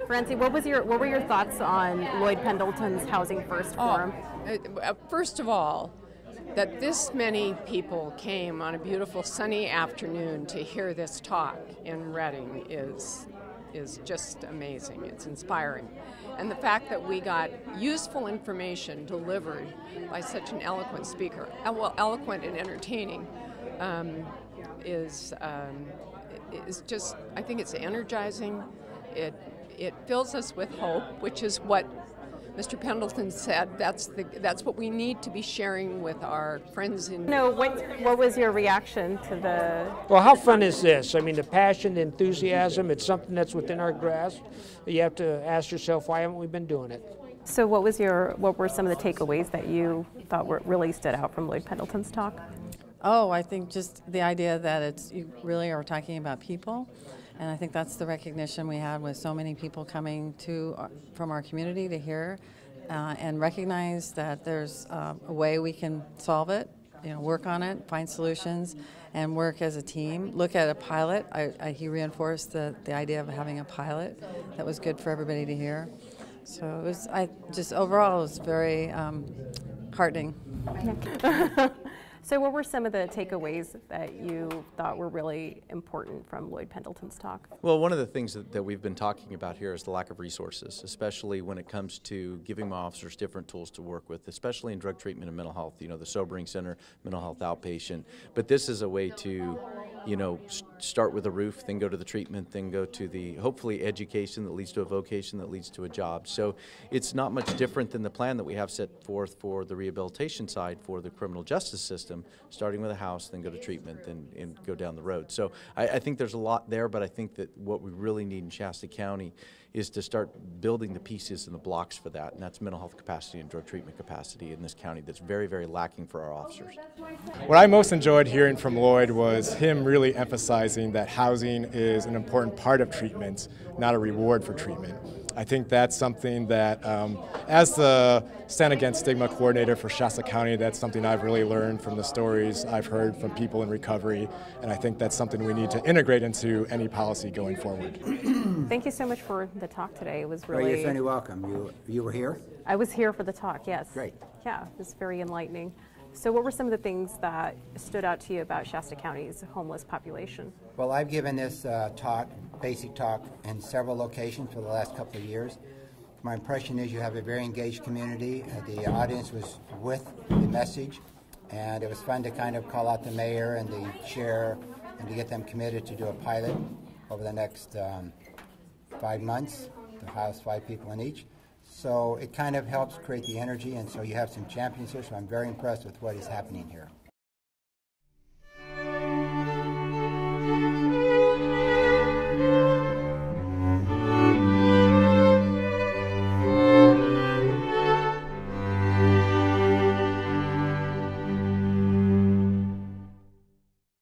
Francie, what were your thoughts on Lloyd Pendleton's Housing First Forum? First of all, that this many people came on a beautiful sunny afternoon to hear this talk in Reading is just amazing. It's inspiring. And the fact that we got useful information delivered by such an eloquent speaker, well, eloquent and entertaining, is just, I think it's energizing. It fills us with hope, which is what Mr. Pendleton said. That's what we need to be sharing with our friends in. No, what was your reaction to the? Well, how fun is this? I mean, the passion, the enthusiasm. It's something that's within our grasp. You have to ask yourself, why haven't we been doing it? So, what were some of the takeaways that you thought really stood out from Lloyd Pendleton's talk? Oh, I think just the idea that you really are talking about people. And I think that's the recognition we had with so many people coming from our community to hear and recognize that there's a way we can solve it, work on it, find solutions, and work as a team. Look at a pilot. He reinforced the idea of having a pilot that was good for everybody to hear. So overall, it was very heartening. So what were some of the takeaways that you thought were really important from Lloyd Pendleton's talk? Well, one of the things that we've been talking about here is the lack of resources, especially when it comes to giving my officers different tools to work with, especially in drug treatment and mental health, the sobering center, mental health outpatient. But this is a way to, start with a roof, then go to the treatment, then go to the, hopefully, education that leads to a vocation that leads to a job. So it's not much different than the plan that we have set forth for the rehabilitation side for the criminal justice system, starting with a house, then go to treatment, and go down the road. So I think there's a lot there, but I think that what we really need in Shasta County is to start building the pieces and the blocks for that, and that's mental health capacity and drug treatment capacity in this county that's very, very lacking for our officers. What I most enjoyed hearing from Lloyd was him really emphasizing that housing is an important part of treatment, not a reward for treatment. I think that's something that, as the Stand Against Stigma coordinator for Shasta County, that's something I've really learned from the stories I've heard from people in recovery, and I think that's something we need to integrate into any policy going forward. Thank you so much for the talk today. It was really... Well, you're certainly welcome. You were here? I was here for the talk, yes. Great. Yeah, it was very enlightening. So what were some of the things that stood out to you about Shasta County's homeless population? Well, I've given this basic talk in several locations for the last couple of years. My impression is you have a very engaged community. The audience was with the message, and it was fun to kind of call out the mayor and the chair and to get them committed to do a pilot over the next 5 months to house 5 people in each. So it kind of helps create the energy, and so you have some champions here, so I'm very impressed with what is happening here.